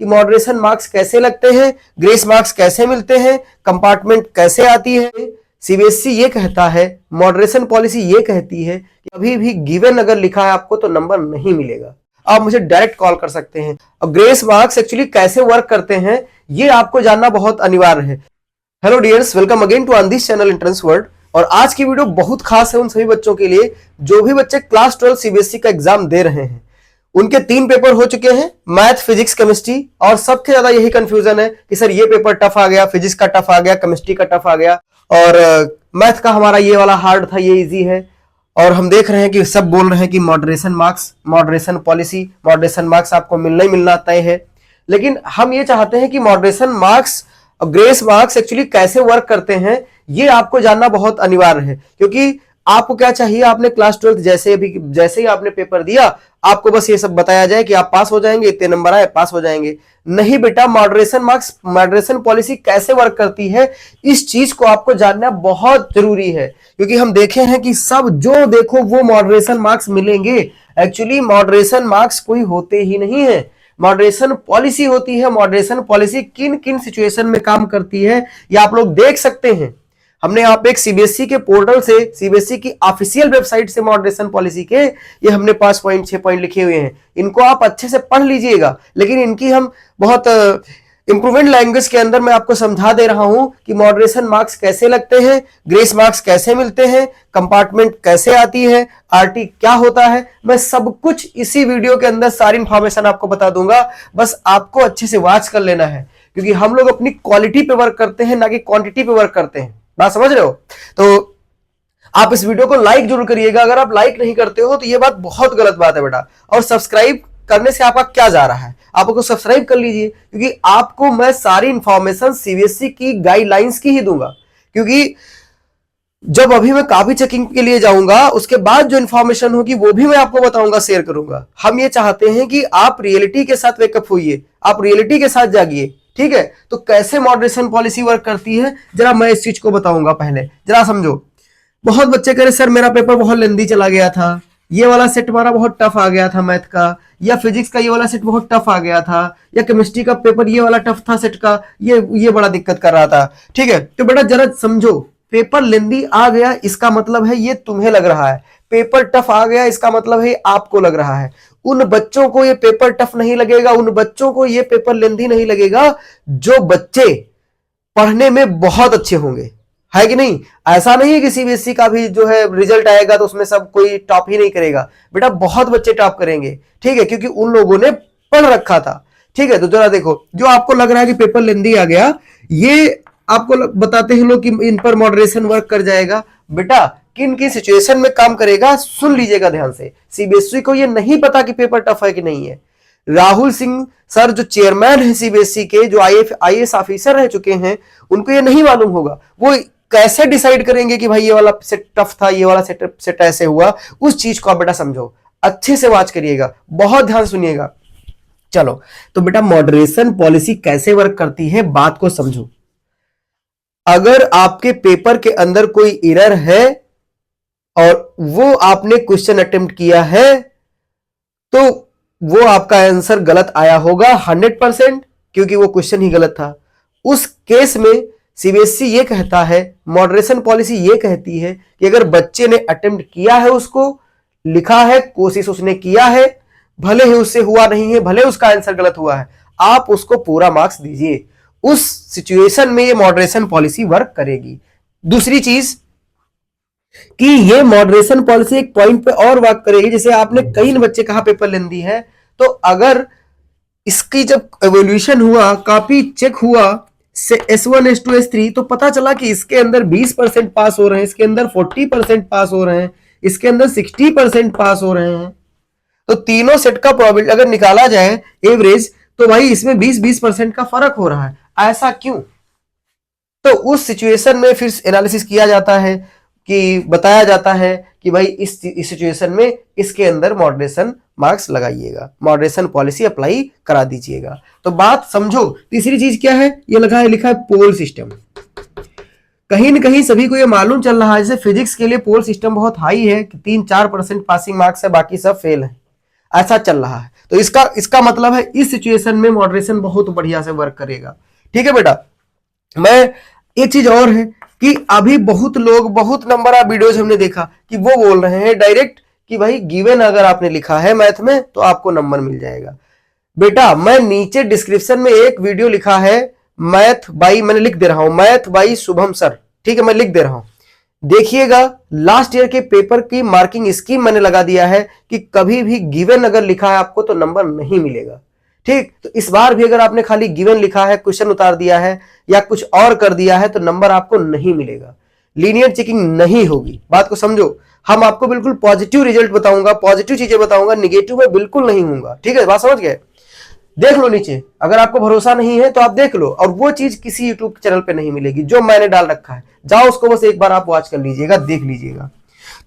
कि moderation marks कैसे लगते हैं, ग्रेस मार्क्स कैसे मिलते हैं, कंपार्टमेंट कैसे आती है। सीबीएसई ये कहता है, मॉडरेशन पॉलिसी ये कहती है कि अभी भी गिवन अगर लिखा है आपको तो नंबर नहीं मिलेगा, आप मुझे डायरेक्ट कॉल कर सकते हैं। और ग्रेस मार्क्स एक्चुअली कैसे वर्क करते हैं ये आपको जानना बहुत अनिवार्य है। Hello dears, welcome again to on this channel entrance world. और आज की वीडियो बहुत खास है उन सभी बच्चों के लिए जो भी बच्चे क्लास 12 सीबीएसई का एग्जाम दे रहे हैं। उनके 3 पेपर हो चुके हैं, मैथ, फिजिक्स, केमिस्ट्री, और सबसे ज्यादा यही कंफ्यूजन है कि सर ये पेपर टफ आ गया, फिजिक्स का टफ आ गया, केमिस्ट्री का टफ आ गया, और मैथ का हमारा ये वाला हार्ड था, ये इजी है। और हम देख रहे हैं कि सब बोल रहे हैं कि moderation marks, moderation policy, moderation marks आपको मिलना ही मिलना तय है। लेकिन हम ये चाहते हैं कि मॉडरेशन मार्क्स और ग्रेस मार्क्स एक्चुअली कैसे वर्क करते हैं ये आपको जानना बहुत अनिवार्य है। क्योंकि आपको क्या चाहिए, आपने क्लास 12 जैसे ही आपने पेपर दिया, आपको बस ये सब बताया जाए कि आप पास हो जाएंगे, इतने नंबर आए पास हो जाएंगे। नहीं बेटा, मॉडरेशन मार्क्स, मॉडरेशन पॉलिसी कैसे वर्क करती है इस चीज को आपको जानना बहुत जरूरी है। क्योंकि हम देखे हैं कि सब जो देखो वो मॉडरेशन मार्क्स मिलेंगे। एक्चुअली मॉडरेशन मार्क्स कोई होते ही नहीं है, मॉडरेशन पॉलिसी होती है। मॉडरेशन पॉलिसी किन किन सिचुएशन में काम करती है ये आप लोग देख सकते हैं। हमने यहाँ पे एक सीबीएसई के पोर्टल से, सीबीएसई की ऑफिशियल वेबसाइट से मॉडरेशन पॉलिसी के ये हमने 5 पॉइंट 6 पॉइंट लिखे हुए हैं। इनको आप अच्छे से पढ़ लीजिएगा, लेकिन इनकी हम बहुत इंप्रूवमेंट लैंग्वेज के अंदर मैं आपको समझा दे रहा हूं कि मॉडरेशन मार्क्स कैसे लगते हैं, ग्रेस मार्क्स कैसे मिलते हैं, कंपार्टमेंट कैसे आती है, आरटी क्या होता है। मैं सब कुछ इसी वीडियो के अंदर सारी इंफॉर्मेशन आपको बता दूंगा, बस आपको अच्छे से वॉच कर लेना है। क्योंकि हम लोग अपनी क्वालिटी पे वर्क करते हैं, ना कि क्वांटिटी पे वर्क करते हैं। बात समझ रहे हो? तो आप इस वीडियो को लाइक जरूर करिएगा। अगर आप लाइक नहीं करते हो तो ये बात बहुत गलत बात है बेटा। और सब्सक्राइब करने से आपका क्या जा रहा है, आपको सब्सक्राइब कर लीजिए, क्योंकि आपको मैं सारी इंफॉर्मेशन सीबीएसई की गाइडलाइंस की ही दूंगा। क्योंकि जब अभी मैं कॉपी चेकिंग के लिए जाऊंगा, उसके बाद जो इंफॉर्मेशन होगी वो भी मैं आपको बताऊंगा, शेयर करूंगा। हम ये चाहते हैं कि आप रियलिटी के साथ वेकअप होइए, आप रियलिटी के साथ जागिए। ठीक है, तो कैसे मॉडरेशन पॉलिसी वर्क करती है जरा मैं इस चीज को बताऊंगा। पहले जरा समझो। बहुत बच्चे कह रहे सर मेरा पेपर बहुत लेंदी चला गया था, ये वाला सेट हमारा बहुत टफ आ गया था मैथ का, या फिजिक्स का ये वाला सेट बहुत टफ आ गया था, या केमिस्ट्री का पेपर ये वाला टफ था सेट का, ये बड़ा दिक्कत कर रहा था। ठीक है, तो बेटा जरा समझो, पेपर लेंदी आ गया इसका मतलब है ये तुम्हें लग रहा है, पेपर टफ आ गया इसका मतलब है आपको लग रहा है। उन बच्चों को ये पेपर टफ नहीं लगेगा, उन बच्चों को ये पेपर लेंदी नहीं लगेगा जो बच्चे पढ़ने में बहुत अच्छे होंगे, है कि नहीं? ऐसा नहीं है कि सीबीएसई का भी जो है रिजल्ट आएगा तो उसमें सब कोई टॉप ही नहीं करेगा। बेटा बहुत बच्चे टॉप करेंगे, ठीक है, क्योंकि उन लोगों ने पढ़ रखा था। ठीक है, तो जरा देखो, जो आपको लग रहा है कि पेपर लेंदी आ गया, ये आपको बताते हैं लोग कि इन पर मॉडरेशन वर्क कर जाएगा। बेटा किन किन सिचुएशन में काम करेगा सुन लीजिएगा ध्यान से। सीबीएसई को ये नहीं पता कि पेपर टफ है कि नहीं है। राहुल सिंह सर जो चेयरमैन है सीबीएसई के, जो आईएएस ऑफिसर रह चुके हैं, उनको ये नहीं मालूम होगा। वो कैसे डिसाइड करेंगे कि भाई ये वाला सेट टफ था, ये वाला सेट ऐसे हुआ? उस चीज को आप बेटा समझो, अच्छे से वॉच करिएगा, बहुत ध्यान सुनिएगा। चलो, तो बेटा मॉडरेशन पॉलिसी कैसे वर्क करती है बात को समझो। अगर आपके पेपर के अंदर कोई एरर है और वो आपने क्वेश्चन अटेम्प्ट किया है, तो वो आपका आंसर गलत आया होगा 100%, क्योंकि वो क्वेश्चन ही गलत था। उस केस में सीबीएसई ये कहता है, मॉडरेशन पॉलिसी ये कहती है कि अगर बच्चे ने अटेम्प्ट किया है, उसको लिखा है, कोशिश उसने किया है, भले ही उससे हुआ नहीं है, भले उसका आंसर गलत हुआ है, आप उसको पूरा मार्क्स दीजिए। उस सिचुएशन में ये मॉडरेशन पॉलिसी वर्क करेगी। दूसरी चीज कि ये मॉडरेशन पॉलिसी एक पॉइंट पे और वर्क करेगी, जैसे आपने कई बच्चे कहा पेपर लेंदी है, तो अगर इसकी जब एवोल्यूशन हुआ, कॉपी चेक हुआ S1 S2 S3, तो पता चला कि इसके अंदर 20% पास हो रहे हैं, इसके अंदर 40% पास हो रहे हैं, इसके अंदर 60% पास हो रहे हैं। तो तीनों सेट का प्रोबेबिलिटी अगर निकाला जाए एवरेज, तो भाई इसमें 20% का फर्क हो रहा है। ऐसा क्यों? तो उस सिचुएशन में फिर एनालिसिस किया जाता है कि बताया जाता है कि भाई इस सिचुएशन में इसके अंदर मॉडरेशन मार्क्स लगाइएगा, मॉडरेशन पॉलिसी अप्लाई करा दीजिएगा। तो बात समझो। तीसरी चीज क्या है, ये लिखा है पोल सिस्टम। कहीं न कहीं सभी को ये मालूम चल रहा है, जैसे फिजिक्स के लिए पोल सिस्टम बहुत हाई है कि 3-4% पासिंग मार्क्स है, बाकी सब फेल है। ऐसा चल रहा है। तो इसका मतलब है इस सिचुएशन में मॉडरेशन बहुत बढ़िया से वर्क करेगा। ठीक है बेटा। मैं एक चीज और है कि अभी बहुत लोग, बहुत नंबर ऑफ वीडियोज हमने देखा कि वो बोल रहे हैं डायरेक्ट कि भाई गिवन अगर आपने लिखा है मैथ में तो आपको नंबर मिल जाएगा। बेटा मैं नीचे डिस्क्रिप्शन में एक वीडियो लिखा है मैथ बाई, मैंने लिख दे रहा हूं, मैथ बाई शुभम सर। ठीक है, मैं लिख दे रहा हूं, देखिएगा। लास्ट ईयर के पेपर की मार्किंग स्कीम मैंने लगा दिया है कि कभी भी गिवन अगर लिखा है आपको तो नंबर नहीं मिलेगा। ठीक, तो इस बार भी अगर आपने खाली गिवन लिखा है, क्वेश्चन उतार दिया है या कुछ और कर दिया है तो नंबर आपको नहीं मिलेगा, लीनियर चेकिंग नहीं होगी। बात को समझो, हम आपको बिल्कुल पॉजिटिव रिजल्ट बताऊंगा, पॉजिटिव चीजें बताऊंगा, निगेटिव में बिल्कुल नहीं होऊंगा। ठीक है, बात समझ गए। देख लो नीचे, अगर आपको भरोसा नहीं है तो आप देख लो, और वो चीज किसी यूट्यूब चैनल पे नहीं मिलेगी जो मैंने डाल रखा है। जाओ उसको बस एक बार आप वॉच कर लीजिएगा, देख लीजिएगा।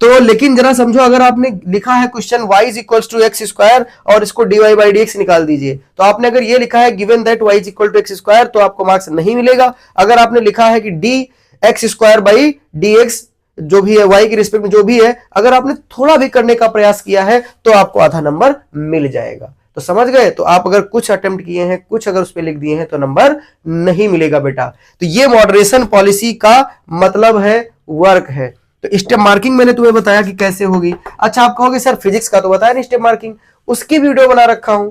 तो लेकिन जरा समझो, अगर आपने लिखा है question y is equal to x square और इसको dy बाई dx निकाल दीजिए, तो आपने अगर ये लिखा है given that y is equal to x square तो आपको मार्क्स नहीं मिलेगा। अगर आपने लिखा है कि D x square by D x जो भी है y के रिस्पेक्ट में जो भी है, अगर आपने थोड़ा भी करने का प्रयास किया है तो आपको आधा नंबर मिल जाएगा। तो समझ गए। तो आप अगर कुछ अटेम्प्ट किए हैं, कुछ अगर उस पर लिख दिए हैं तो नंबर नहीं मिलेगा बेटा। तो ये मॉडरेशन पॉलिसी का मतलब है, वर्क है। तो स्टेप मार्किंग मैंने तुम्हें बताया कि कैसे होगी। अच्छा, आप कहोगे सर फिजिक्स का तो बताया नहीं स्टेप मार्किंग, उसकी वीडियो बना रखा हूं।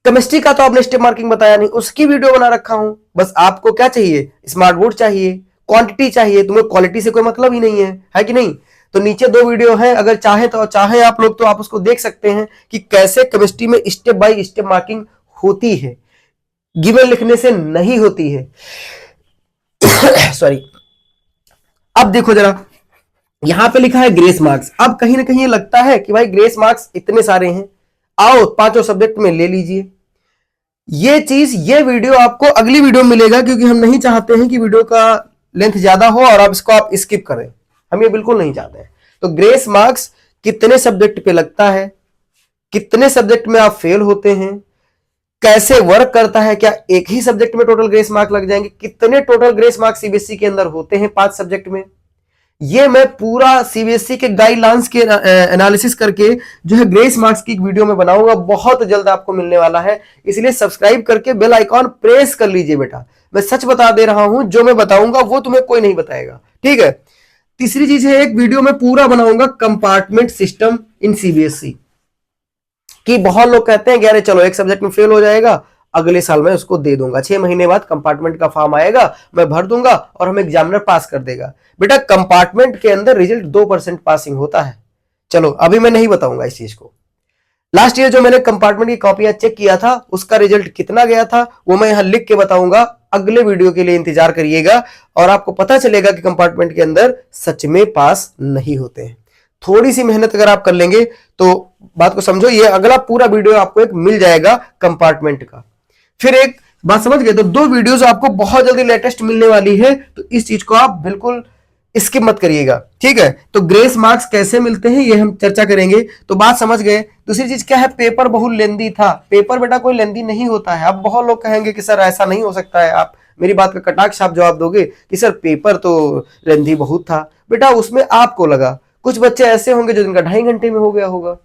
केमिस्ट्री का तो आपने स्टेप मार्किंग बताया नहीं, उसकी वीडियो बना रखा हूं। बस आपको क्या चाहिए, स्मार्ट बोर्ड चाहिए, क्वांटिटी चाहिए, तुम्हें क्वालिटी से कोई मतलब ही नहीं है कि नहीं। तो नीचे 2 वीडियो है, अगर चाहे आप लोग तो आप उसको देख सकते हैं कि कैसे केमिस्ट्री में स्टेप बाय स्टेप मार्किंग होती है, गिवन लिखने से नहीं होती है। सॉरी। अब देखो जरा, यहां पे लिखा है ग्रेस मार्क्स। अब कहीं ना कहीं लगता है कि भाई ग्रेस मार्क्स इतने सारे हैं, आओ 5 सब्जेक्ट में ले लीजिए। ये वीडियो आपको अगली वीडियो में मिलेगा, क्योंकि हम नहीं चाहते हैं कि वीडियो का लेंथ ज्यादा हो और आप स्किप करें, हम ये बिल्कुल नहीं चाहते हैं। तो ग्रेस मार्क्स कितने सब्जेक्ट पे लगता है, कितने सब्जेक्ट में आप फेल होते हैं, कैसे वर्क करता है, क्या एक ही सब्जेक्ट में टोटल ग्रेस मार्क लग जाएंगे, कितने टोटल ग्रेस मार्क सीबीएसई के अंदर होते हैं 5 सब्जेक्ट में, ये मैं पूरा सीबीएसई के गाइडलाइंस के एनालिसिस करके जो है ग्रेस मार्क्स की एक वीडियो में बनाऊंगा, बहुत जल्द आपको मिलने वाला है। इसलिए सब्सक्राइब करके बेल आइकॉन प्रेस कर लीजिए बेटा। मैं सच बता दे रहा हूं, जो मैं बताऊंगा वो तुम्हें कोई नहीं बताएगा। ठीक है। तीसरी चीज है, एक वीडियो में पूरा बनाऊंगा कंपार्टमेंट सिस्टम इन सीबीएसई कि बहुत लोग कहते हैं कि अरे चलो एक सब्जेक्ट में फेल हो जाएगा, अगले साल में उसको दे दूंगा, 6 महीने बाद कंपार्टमेंट का फॉर्म आएगा, मैं भर दूंगा और हमें एग्जामिनर पास कर देगा। बेटा कंपार्टमेंट के अंदर रिजल्ट 2% पासिंग होता है। चलो अभी मैं नहीं बताऊंगा इस चीज को। लास्ट ईयर जो मैंने कंपार्टमेंट की कॉपियां चेक किया था उसका रिजल्ट कितना गया था वो मैं यहां लिख के बताऊंगा, अगले वीडियो के लिए इंतजार करिएगा और आपको पता चलेगा कि कंपार्टमेंट के अंदर सच में पास नहीं होते हैं। थोड़ी सी मेहनत अगर आप कर लेंगे तो बात को समझो, ये अगला पूरा वीडियो आपको एक मिल जाएगा कंपार्टमेंट का। फिर एक बात समझ गए, तो 2 वीडियोस आपको बहुत जल्दी लेटेस्ट मिलने वाली है, तो इस चीज को आप बिल्कुल स्किप मत करिएगा। ठीक है। तो ग्रेस मार्क्स कैसे मिलते हैं ये हम चर्चा करेंगे। तो बात समझ गए। दूसरी चीज क्या है, पेपर बहुत लेंदी था। पेपर बेटा कोई लेंदी नहीं होता है। अब बहुत लोग कहेंगे कि सर ऐसा नहीं हो सकता है, आप मेरी बात का कटाक्ष आप जवाब दोगे कि सर पेपर तो लेंदी बहुत था। बेटा उसमें आपको लगा, कुछ बच्चे ऐसे होंगे जो जिनका 2.5 घंटे में हो गया होगा।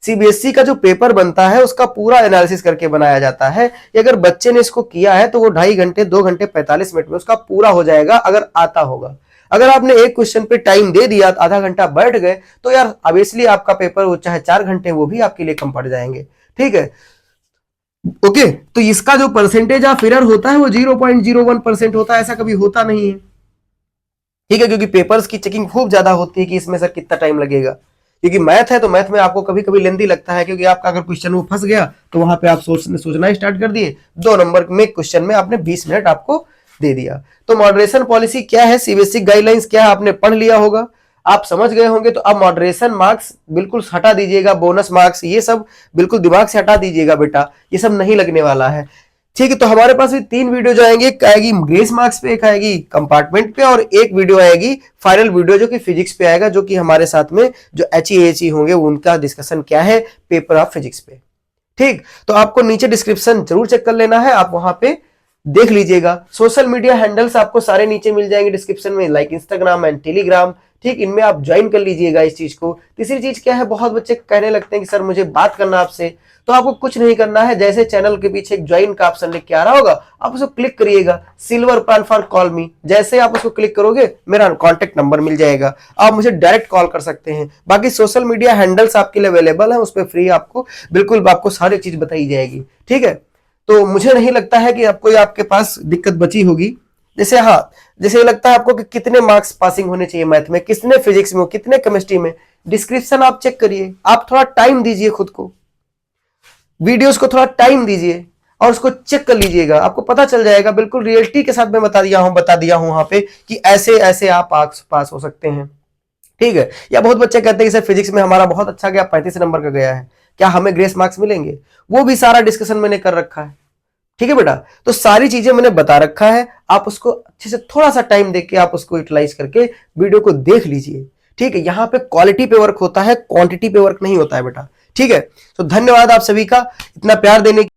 सीबीएसई का जो पेपर बनता है उसका पूरा एनालिसिस करके बनाया जाता है, अगर बच्चे ने इसको किया है तो वो 2.5 घंटे 2 घंटे 45 मिनट में उसका पूरा हो जाएगा अगर आता होगा। अगर आपने एक क्वेश्चन पे टाइम दे दिया, आधा घंटा बैठ गए, तो यार ऑब्वियसली आपका पेपर वो चाहे 4 घंटे वो भी आपके लिए कम पड़ जाएंगे। ठीक है। ओके। तो इसका जो परसेंटेज ऑफ एरर होता है वो 0.01% होता है, ऐसा कभी होता नहीं है। ठीक है। क्योंकि पेपर्स की चेकिंग खूब ज्यादा होती है कि इसमें सर कितना टाइम लगेगा, क्योंकि मैथ है तो मैथ में आपको कभी कभी लेंदी लगता है, क्योंकि आपका अगर क्वेश्चन वो फंस गया तो वहां पे आप सोचना स्टार्ट कर दिए, 2 नंबर में क्वेश्चन में आपने 20 मिनट आपको दे दिया। तो मॉडरेशन पॉलिसी क्या है, सीबीएसई गाइडलाइंस क्या है, आपने पढ़ लिया होगा, आप समझ गए होंगे। तो अब मॉडरेशन मार्क्स बिल्कुल हटा दीजिएगा, बोनस मार्क्स ये सब बिल्कुल दिमाग से हटा दीजिएगा बेटा, ये सब नहीं लगने वाला है। ठीक है। तो हमारे पास भी 3 वीडियो जाएंगे, एक आएगी ग्रेस मार्क्स पे, एक आएगी कंपार्टमेंट पे और एक वीडियो आएगी फाइनल वीडियो जो कि फिजिक्स पे आएगा, जो कि हमारे साथ में जो HEHE होंगे उनका डिस्कशन क्या है पेपर ऑफ फिजिक्स पे। ठीक। तो आपको नीचे डिस्क्रिप्शन जरूर चेक कर लेना है, आप वहां पे देख लीजिएगा। सोशल मीडिया हैंडल्स आपको सारे नीचे मिल जाएंगे डिस्क्रिप्शन में, लाइक इंस्टाग्राम एंड टेलीग्राम। ठीक, इनमें आप ज्वाइन कर लीजिएगा इस चीज को। तीसरी चीज क्या है, बहुत बच्चे कहने लगते हैं कि सर मुझे बात करना आपसे, तो आपको कुछ नहीं करना है, जैसे चैनल के पीछे एक ज्वाइन का ऑप्शन लिख के आ रहा होगा, आप उसको क्लिक करिएगा, सिल्वर प्लान फॉर कॉल मी, जैसे आप उसको क्लिक करोगे मेरा कॉन्टेक्ट नंबर मिल जाएगा, आप मुझे डायरेक्ट कॉल कर सकते हैं। बाकी सोशल मीडिया हैंडल्स आपके लिए अवेलेबल है, उस पर फ्री आपको बिल्कुल आपको सारी चीज बताई जाएगी, ठीक है। तो मुझे नहीं लगता है कि आपको आपके पास दिक्कत बची होगी। जैसे हाँ, जैसे लगता है आपको कि कितने मार्क्स पासिंग होने चाहिए मैथ में, कितने फिजिक्स में, कितने केमिस्ट्री में, डिस्क्रिप्शन आप चेक करिए, आप थोड़ा टाइम दीजिए खुद को, वीडियोस को थोड़ा टाइम दीजिए और उसको चेक कर लीजिएगा, आपको पता चल जाएगा। बिल्कुल रियलिटी के साथ मैं बता दिया हूं वहां पे कि ऐसे ऐसे आप पास हो सकते हैं, ठीक है। या बहुत बच्चे कहते हैं कि सर फिजिक्स में हमारा बहुत अच्छा गया, 35 नंबर का गया है, क्या हमें ग्रेस मार्क्स मिलेंगे? वो भी सारा डिस्कशन मैंने कर रखा है, ठीक है बेटा। तो सारी चीजें मैंने बता रखा है, आप उसको अच्छे से थोड़ा सा टाइम देके आप उसको यूटिलाइज करके वीडियो को देख लीजिए, ठीक है। यहां पे क्वालिटी पे वर्क होता है, क्वांटिटी पे वर्क नहीं होता है बेटा, ठीक है। तो धन्यवाद आप सभी का इतना प्यार देने